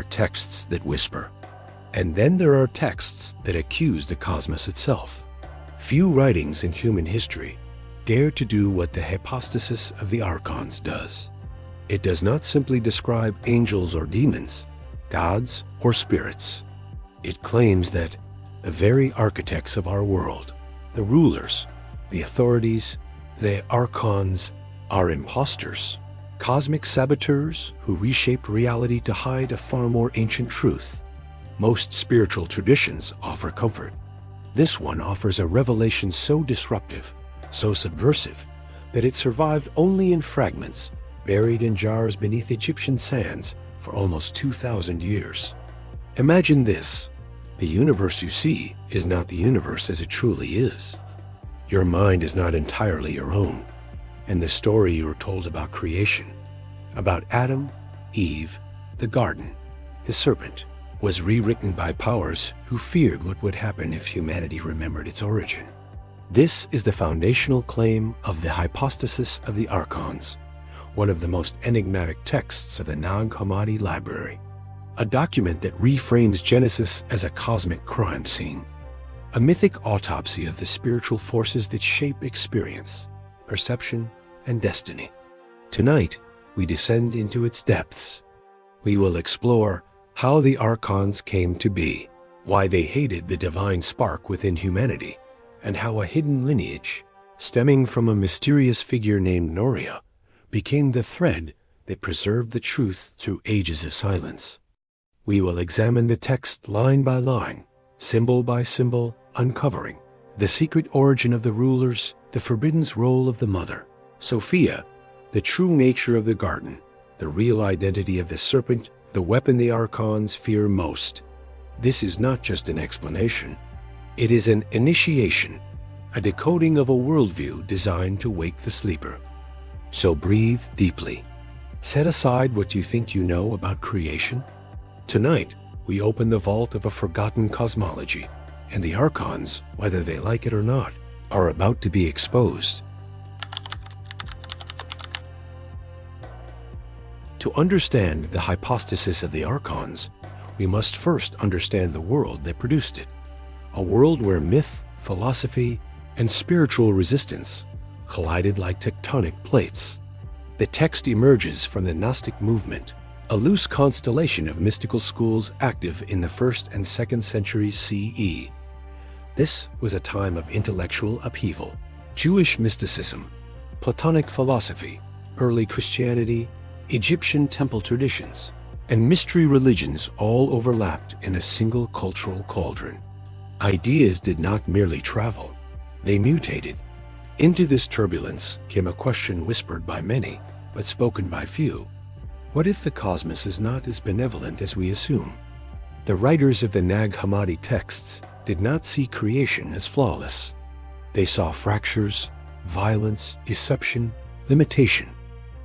texts that whisper. And then there are texts that accuse the cosmos itself. Few writings in human history dare to do what the Hypostasis of the Archons does. It does not simply describe angels or demons, gods or spirits. It claims that the very architects of our world, the rulers, the authorities, the Archons, are imposters, cosmic saboteurs who reshaped reality to hide a far more ancient truth. Most spiritual traditions offer comfort. This one offers a revelation so disruptive, so subversive, that it survived only in fragments, buried in jars beneath Egyptian sands for almost 2,000 years. Imagine this: the universe you see is not the universe as it truly is. Your mind is not entirely your own, and the story you are told about creation, about Adam, Eve, the garden, the serpent, was rewritten by powers who feared what would happen if humanity remembered its origin. This is the foundational claim of the Hypostasis of the Archons, one of the most enigmatic texts of the Nag Hammadi library, a document that reframes Genesis as a cosmic crime scene, a mythic autopsy of the spiritual forces that shape experience, perception, and destiny. Tonight, we descend into its depths. We will explore how the Archons came to be, why they hated the divine spark within humanity, and how a hidden lineage, stemming from a mysterious figure named Norea, became the thread that preserved the truth through ages of silence. We will examine the text line by line, symbol by symbol, uncovering the secret origin of the rulers, the forbidden role of the mother, Sophia, the true nature of the garden, the real identity of the serpent, the weapon the Archons fear most. This is not just an explanation. It is an initiation, a decoding of a worldview designed to wake the sleeper. So breathe deeply. Set aside what you think you know about creation. Tonight, we open the vault of a forgotten cosmology, and the Archons, whether they like it or not, are about to be exposed. To understand the hypostasis of the Archons, we must first understand the world that produced it, a world where myth, philosophy, and spiritual resistance collided like tectonic plates. The text emerges from the Gnostic movement, a loose constellation of mystical schools active in the 1st and 2nd centuries CE. This was a time of intellectual upheaval. Jewish mysticism, Platonic philosophy, early Christianity, Egyptian temple traditions, and mystery religions all overlapped in a single cultural cauldron. Ideas did not merely travel, they mutated. Into this turbulence came a question whispered by many, but spoken by few. What if the cosmos is not as benevolent as we assume? The writers of the Nag Hammadi texts did not see creation as flawless. They saw fractures, violence, deception, limitation,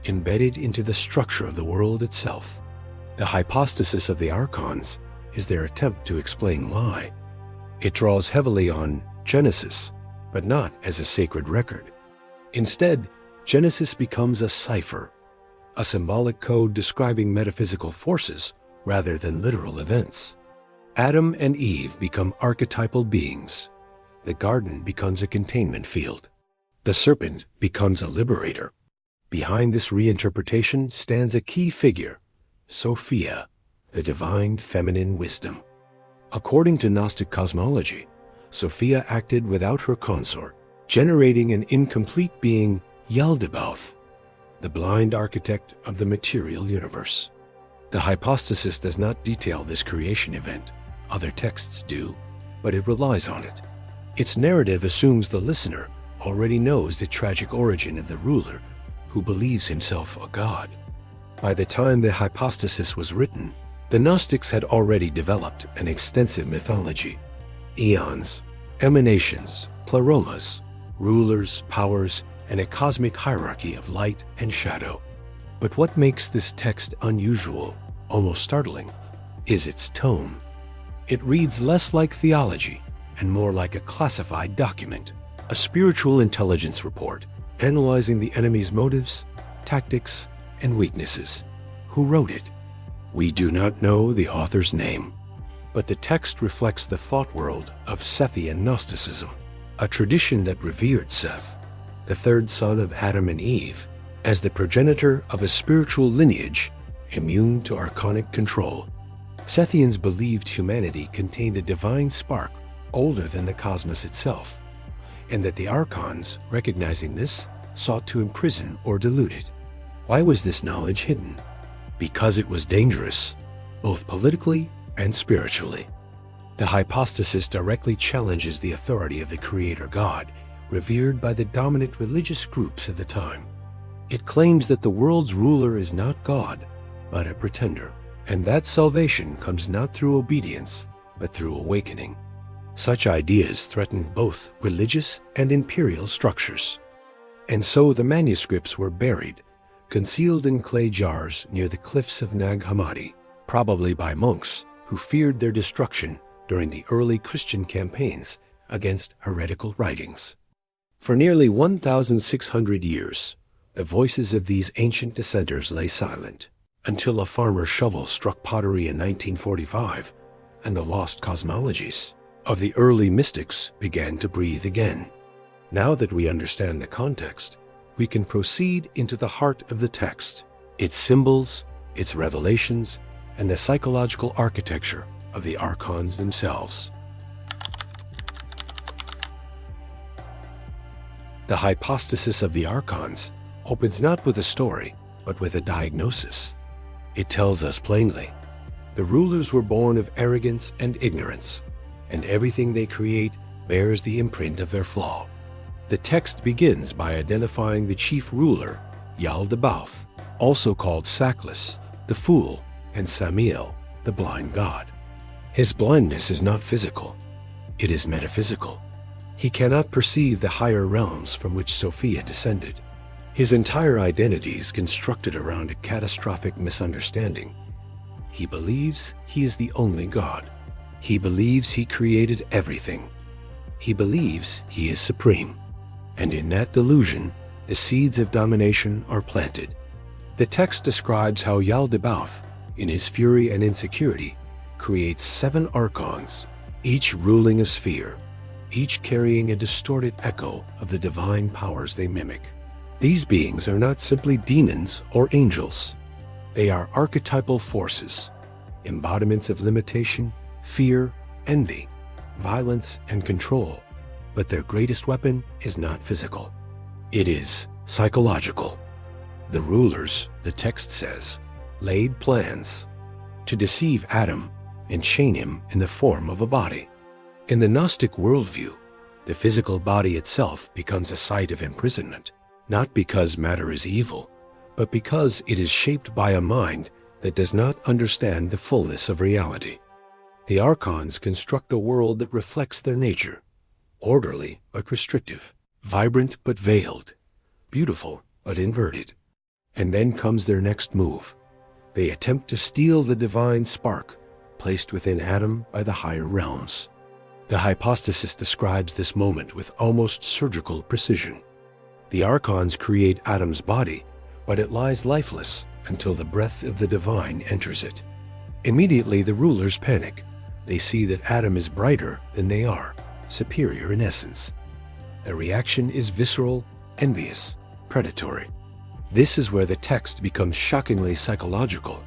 embedded into the structure of the world itself. The hypostasis of the Archons is their attempt to explain why. It draws heavily on Genesis, but not as a sacred record. Instead, Genesis becomes a cipher, a symbolic code describing metaphysical forces rather than literal events. Adam and Eve become archetypal beings. The garden becomes a containment field. The serpent becomes a liberator. Behind this reinterpretation stands a key figure, Sophia, the divine feminine wisdom. According to Gnostic cosmology, Sophia acted without her consort, generating an incomplete being, Yaldabaoth, the blind architect of the material universe. The hypostasis does not detail this creation event. Other texts do, but it relies on it. Its narrative assumes the listener already knows the tragic origin of the ruler who believes himself a god. By the time the hypostasis was written, the Gnostics had already developed an extensive mythology. Eons, emanations, pleromas, rulers, powers, and a cosmic hierarchy of light and shadow. But what makes this text unusual, almost startling, is its tone. It reads less like theology and more like a classified document, a spiritual intelligence report, analyzing the enemy's motives, tactics, and weaknesses. Who wrote it? We do not know the author's name, but the text reflects the thought world of Sethian Gnosticism, a tradition that revered Seth, the third son of Adam and Eve, as the progenitor of a spiritual lineage immune to Archonic control. Sethians believed humanity contained a divine spark older than the cosmos itself, and that the Archons, recognizing this, sought to imprison or dilute it. Why was this knowledge hidden? Because it was dangerous, both politically and spiritually. The hypostasis directly challenges the authority of the Creator God, revered by the dominant religious groups of the time. It claims that the world's ruler is not God, but a pretender, and that salvation comes not through obedience, but through awakening. Such ideas threaten both religious and imperial structures. And so the manuscripts were buried, concealed in clay jars near the cliffs of Nag Hammadi, probably by monks who feared their destruction during the early Christian campaigns against heretical writings. For nearly 1,600 years, the voices of these ancient dissenters lay silent, until a farmer's shovel struck pottery in 1945, and the lost cosmologies of the early mystics began to breathe again. Now that we understand the context, we can proceed into the heart of the text, its symbols, its revelations, and the psychological architecture of the Archons themselves. The hypostasis of the Archons opens not with a story, but with a diagnosis. It tells us plainly, the rulers were born of arrogance and ignorance, and everything they create bears the imprint of their flaw. The text begins by identifying the chief ruler, Yaldabaoth, also called Sackless, the fool, and Samiel, the blind god. His blindness is not physical, it is metaphysical. He cannot perceive the higher realms from which Sophia descended. His entire identity is constructed around a catastrophic misunderstanding. He believes he is the only God. He believes he created everything. He believes he is supreme. And in that delusion, the seeds of domination are planted. The text describes how Yaldabaoth, in his fury and insecurity, creates 7 Archons, each ruling a sphere, each carrying a distorted echo of the divine powers they mimic. These beings are not simply demons or angels. They are archetypal forces, embodiments of limitation, fear, envy, violence, and control. But their greatest weapon is not physical. It is psychological. The rulers, the text says, laid plans to deceive Adam and chain him in the form of a body. In the Gnostic worldview, the physical body itself becomes a site of imprisonment, not because matter is evil, but because it is shaped by a mind that does not understand the fullness of reality. The Archons construct a world that reflects their nature, orderly but restrictive, vibrant but veiled, beautiful but inverted. And then comes their next move. They attempt to steal the divine spark placed within Adam by the higher realms. The hypostasis describes this moment with almost surgical precision. The Archons create Adam's body, but it lies lifeless until the breath of the divine enters it. Immediately the rulers panic. They see that Adam is brighter than they are, superior in essence. Their reaction is visceral, envious, predatory. This is where the text becomes shockingly psychological.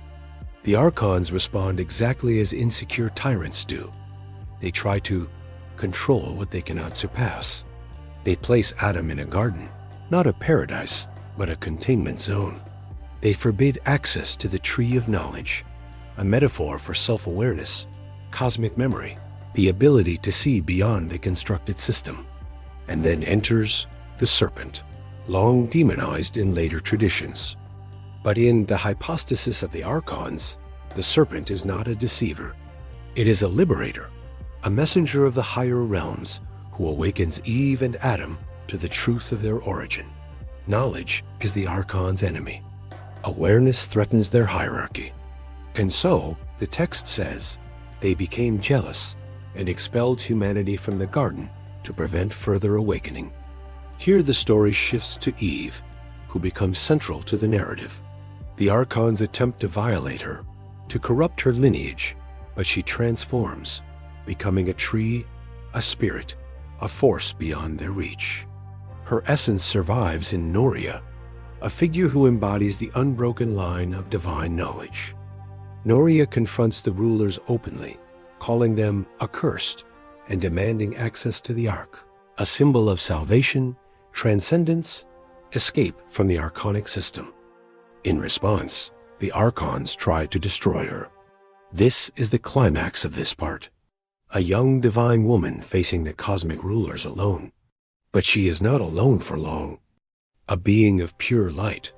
The Archons respond exactly as insecure tyrants do. They try to control what they cannot surpass. They place Adam in a garden, not a paradise, but a containment zone. They forbid access to the tree of knowledge, a metaphor for self-awareness, cosmic memory, the ability to see beyond the constructed system. And then enters the serpent, long demonized in later traditions. But in the hypostasis of the Archons, the serpent is not a deceiver. It is a liberator, a messenger of the higher realms who awakens Eve and Adam to the truth of their origin. Knowledge is the Archons' enemy. Awareness threatens their hierarchy. And so, the text says, they became jealous and expelled humanity from the garden to prevent further awakening. Here the story shifts to Eve, who becomes central to the narrative. The Archons attempt to violate her, to corrupt her lineage, but she transforms, becoming a tree, a spirit, a force beyond their reach. Her essence survives in Norea, a figure who embodies the unbroken line of divine knowledge. Norea confronts the rulers openly, calling them accursed and demanding access to the Ark, a symbol of salvation, transcendence, escape from the Archonic system. In response, the Archons try to destroy her. This is the climax of this part. A young divine woman facing the cosmic rulers alone. But she is not alone for long. A being of pure light,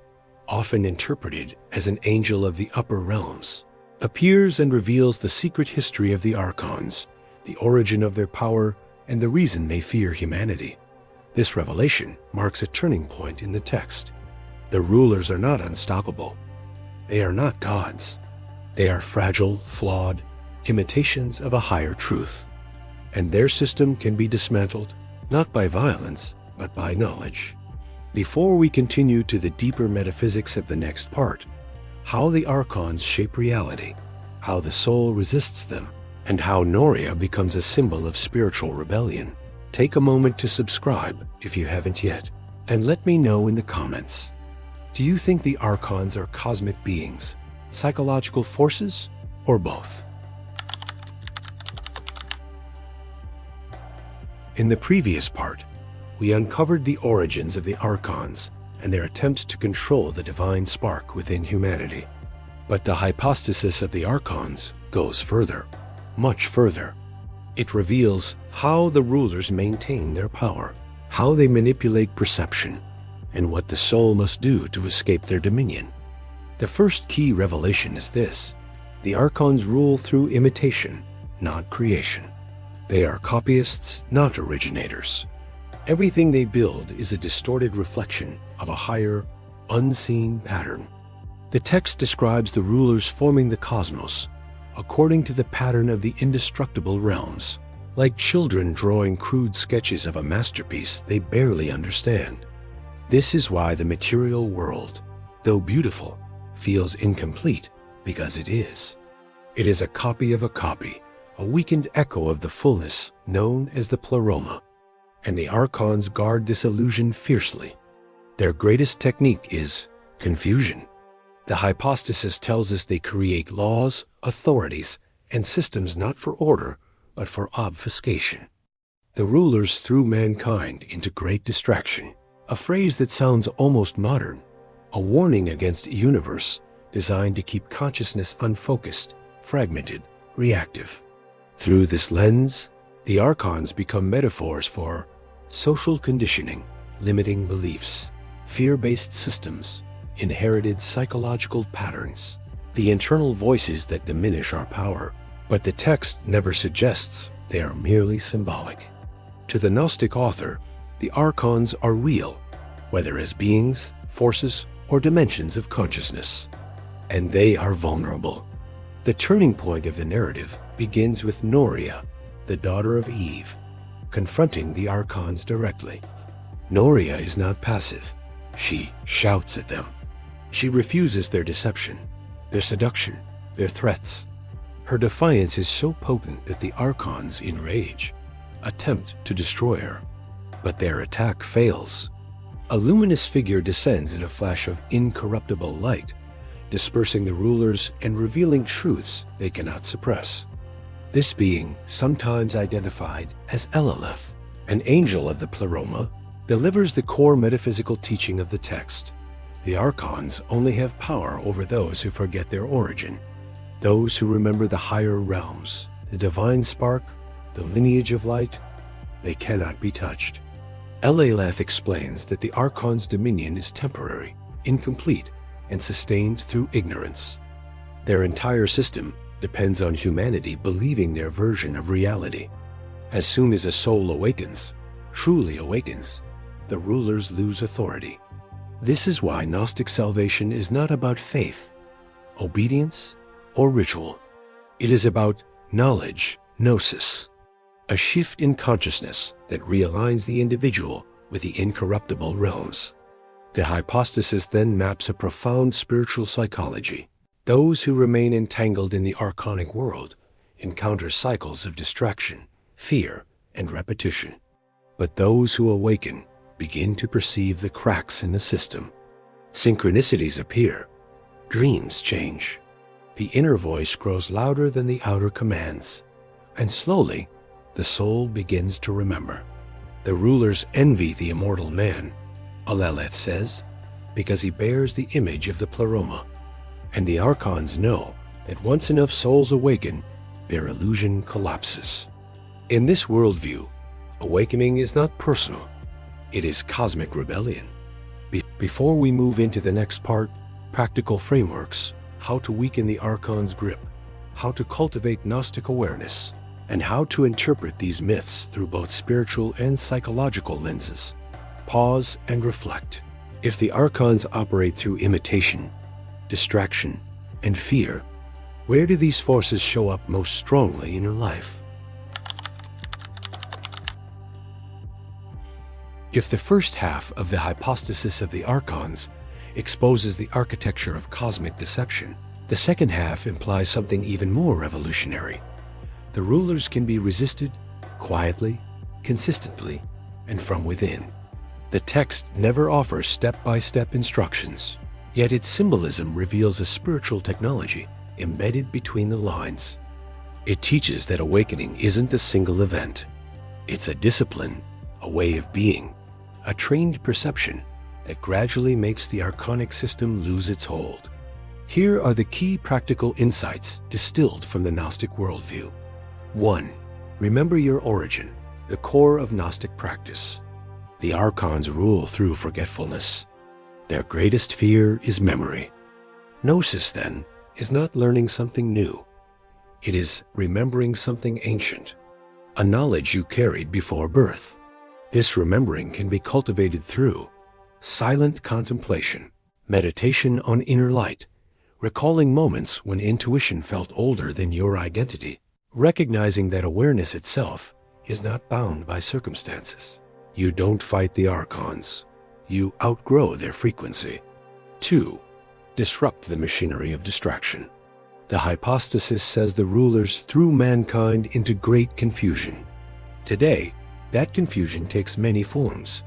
often interpreted as an angel of the upper realms, appears and reveals the secret history of the Archons, the origin of their power, and the reason they fear humanity. This revelation marks a turning point in the text. The rulers are not unstoppable. They are not gods. They are fragile, flawed imitations of a higher truth. And their system can be dismantled, not by violence, but by knowledge. Before we continue to the deeper metaphysics of the next part, how the Archons shape reality, how the soul resists them, and how Norea becomes a symbol of spiritual rebellion, take a moment to subscribe if you haven't yet, and let me know in the comments. Do you think the Archons are cosmic beings, psychological forces, or both? In the previous part, we uncovered the origins of the Archons and their attempt to control the divine spark within humanity. But the hypostasis of the Archons goes further, much further. It reveals how the rulers maintain their power, how they manipulate perception, and what the soul must do to escape their dominion. The first key revelation is this: the Archons rule through imitation, not creation. They are copyists, not originators. Everything they build is a distorted reflection of a higher, unseen pattern. The text describes the rulers forming the cosmos according to the pattern of the indestructible realms, like children drawing crude sketches of a masterpiece they barely understand. This is why the material world, though beautiful, feels incomplete, because it is. It is a copy of a copy, a weakened echo of the fullness known as the pleroma. And the Archons guard this illusion fiercely. Their greatest technique is confusion. The hypostasis tells us they create laws, authorities, and systems not for order, but for obfuscation. The rulers threw mankind into great distraction, a phrase that sounds almost modern, a warning against a universe designed to keep consciousness unfocused, fragmented, reactive. Through this lens, the Archons become metaphors for social conditioning, limiting beliefs, fear-based systems, inherited psychological patterns, the internal voices that diminish our power. But the text never suggests they are merely symbolic. To the Gnostic author, the Archons are real, whether as beings, forces, or dimensions of consciousness. And they are vulnerable. The turning point of the narrative begins with Norea, the daughter of Eve, confronting the Archons directly. Norea is not passive. She shouts at them. She refuses their deception, their seduction, their threats. Her defiance is so potent that the Archons, in rage, attempt to destroy her. But their attack fails. A luminous figure descends in a flash of incorruptible light, dispersing the rulers and revealing truths they cannot suppress. This being, sometimes identified as Eleleth, an angel of the pleroma, delivers the core metaphysical teaching of the text. The Archons only have power over those who forget their origin, those who remember the higher realms, the divine spark, the lineage of light. They cannot be touched. Eleleth explains that the Archons' dominion is temporary, incomplete, and sustained through ignorance. Their entire system depends on humanity believing their version of reality. As soon as a soul awakens, truly awakens, the rulers lose authority. This is why Gnostic salvation is not about faith, obedience, or ritual. It is about knowledge, gnosis, a shift in consciousness that realigns the individual with the incorruptible realms. The hypostasis then maps a profound spiritual psychology. Those who remain entangled in the Archonic world encounter cycles of distraction, fear, and repetition. But those who awaken begin to perceive the cracks in the system. Synchronicities appear, dreams change. The inner voice grows louder than the outer commands, and slowly the soul begins to remember. The rulers envy the immortal man, Eleleth says, because he bears the image of the Pleroma, and the Archons know that once enough souls awaken, their illusion collapses. In this worldview, awakening is not personal, it is cosmic rebellion. Before we move into the next part, practical frameworks, how to weaken the Archon's grip, how to cultivate Gnostic awareness, and how to interpret these myths through both spiritual and psychological lenses. Pause and reflect. If the Archons operate through imitation, distraction, and fear, where do these forces show up most strongly in your life? If the first half of the Hypostasis of the Archons exposes the architecture of cosmic deception, the second half implies something even more revolutionary. The rulers can be resisted quietly, consistently, and from within. The text never offers step-by-step instructions, yet its symbolism reveals a spiritual technology embedded between the lines. It teaches that awakening isn't a single event. It's a discipline, a way of being, a trained perception that gradually makes the Archonic system lose its hold. Here are the key practical insights distilled from the Gnostic worldview. 1. Remember your origin, the core of Gnostic practice. The Archons rule through forgetfulness. Their greatest fear is memory. Gnosis, then, is not learning something new. It is remembering something ancient, a knowledge you carried before birth. This remembering can be cultivated through silent contemplation, meditation on inner light, recalling moments when intuition felt older than your identity, recognizing that awareness itself is not bound by circumstances. You don't fight the Archons. You outgrow their frequency. 2. Disrupt the machinery of distraction. The Hypostasis says the rulers threw mankind into great confusion. Today, that confusion takes many forms: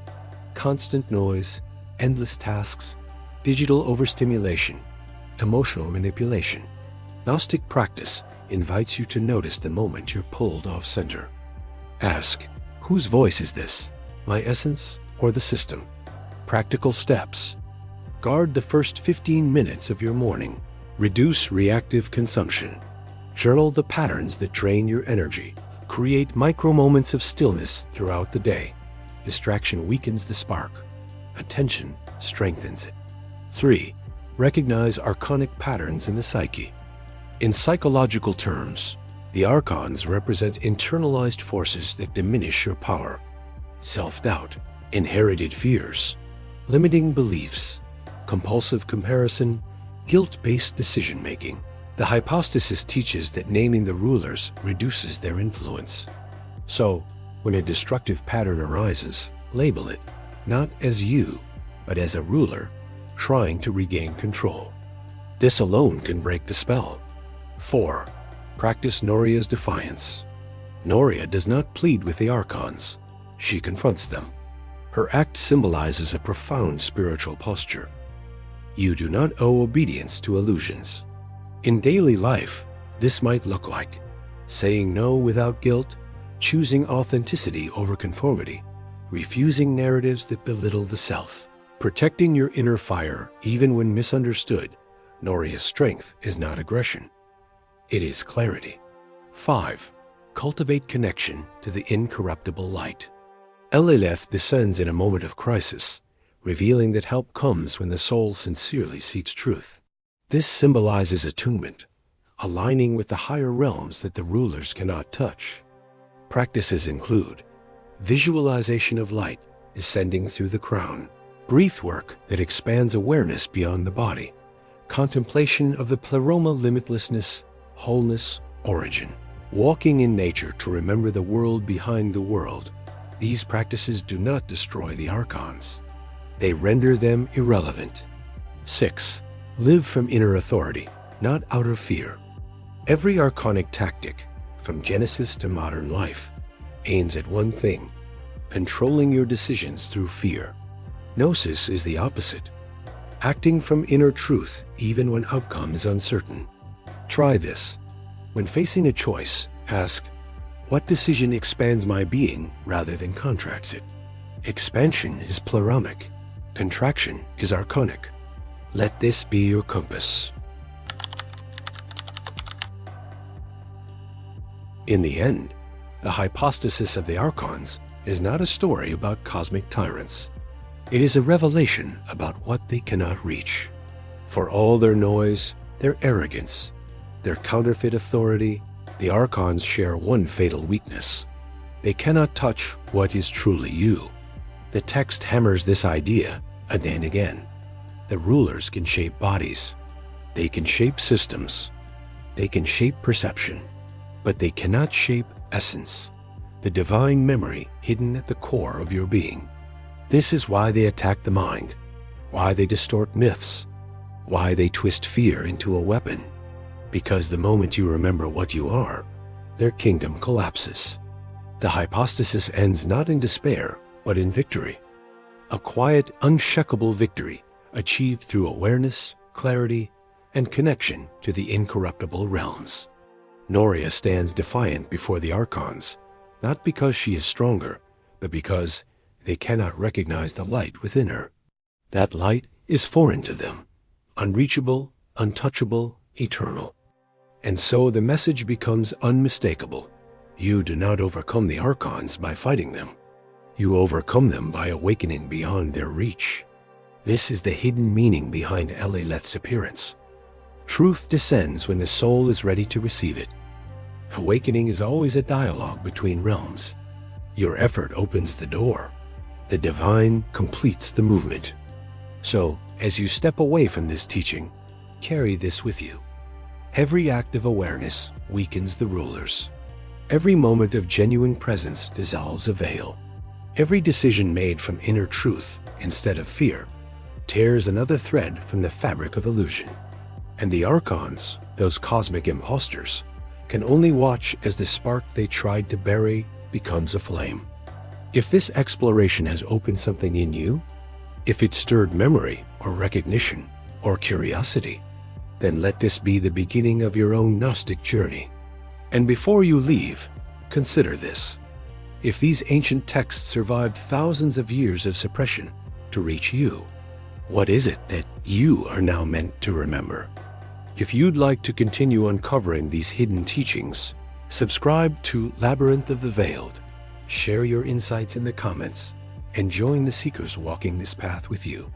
constant noise, endless tasks, digital overstimulation, emotional manipulation. Gnostic practice invites you to notice the moment you're pulled off center. Ask, whose voice is this? My essence or the system? Practical steps. Guard the first 15 minutes of your morning. Reduce reactive consumption. Journal the patterns that drain your energy. Create micro moments of stillness throughout the day. Distraction weakens the spark. Attention strengthens it. 3. Recognize Archonic patterns in the psyche. In psychological terms, the Archons represent internalized forces that diminish your power. Self-doubt, inherited fears, limiting beliefs, compulsive comparison, guilt-based decision-making. The Hypostasis teaches that naming the rulers reduces their influence. So, when a destructive pattern arises, label it, not as you, but as a ruler trying to regain control. This alone can break the spell. 4. Practice Norea's defiance. Norea does not plead with the Archons. She confronts them. Her act symbolizes a profound spiritual posture. You do not owe obedience to illusions. In daily life, this might look like saying no without guilt, choosing authenticity over conformity, refusing narratives that belittle the self, protecting your inner fire even when misunderstood. Norea's strength is not aggression. It is clarity. 5. Cultivate connection to the incorruptible light. Eleleth descends in a moment of crisis, revealing that help comes when the soul sincerely seeks truth. This symbolizes attunement, aligning with the higher realms that the rulers cannot touch. Practices include visualization of light ascending through the crown, breath work that expands awareness beyond the body, contemplation of the Pleroma limitlessness, wholeness, origin, walking in nature to remember the world behind the world. These practices do not destroy the Archons. They render them irrelevant. 6. Live from inner authority, not out of fear. Every Archonic tactic, from Genesis to modern life, aims at one thing: controlling your decisions through fear. Gnosis is the opposite, acting from inner truth even when outcome is uncertain. Try this. When facing a choice, ask, what decision expands my being rather than contracts it? Expansion is pleromaic. Contraction is Archonic. Let this be your compass. In the end, the Hypostasis of the Archons is not a story about cosmic tyrants. It is a revelation about what they cannot reach. For all their noise, their arrogance, their counterfeit authority, the Archons share one fatal weakness. They cannot touch what is truly you. The text hammers this idea again and again. The rulers can shape bodies. They can shape systems. They can shape perception. But they cannot shape essence, the divine memory hidden at the core of your being. This is why they attack the mind, why they distort myths, why they twist fear into a weapon. Because the moment you remember what you are, their kingdom collapses. The hypostasis ends not in despair, but in victory. A quiet, unshakable victory achieved through awareness, clarity, and connection to the incorruptible realms. Norea stands defiant before the Archons, not because she is stronger, but because they cannot recognize the light within her. That light is foreign to them, unreachable, untouchable, eternal. And so the message becomes unmistakable. You do not overcome the Archons by fighting them. You overcome them by awakening beyond their reach. This is the hidden meaning behind Eleleth's appearance. Truth descends when the soul is ready to receive it. Awakening is always a dialogue between realms. Your effort opens the door. The divine completes the movement. So, as you step away from this teaching, carry this with you. Every act of awareness weakens the rulers. Every moment of genuine presence dissolves a veil. Every decision made from inner truth instead of fear tears another thread from the fabric of illusion. And the Archons, those cosmic impostors, can only watch as the spark they tried to bury becomes a flame. If this exploration has opened something in you, if it stirred memory or recognition or curiosity, then let this be the beginning of your own Gnostic journey. And before you leave, consider this. If these ancient texts survived thousands of years of suppression to reach you, what is it that you are now meant to remember? If you'd like to continue uncovering these hidden teachings, subscribe to Labyrinth of the Veiled, share your insights in the comments, and join the seekers walking this path with you.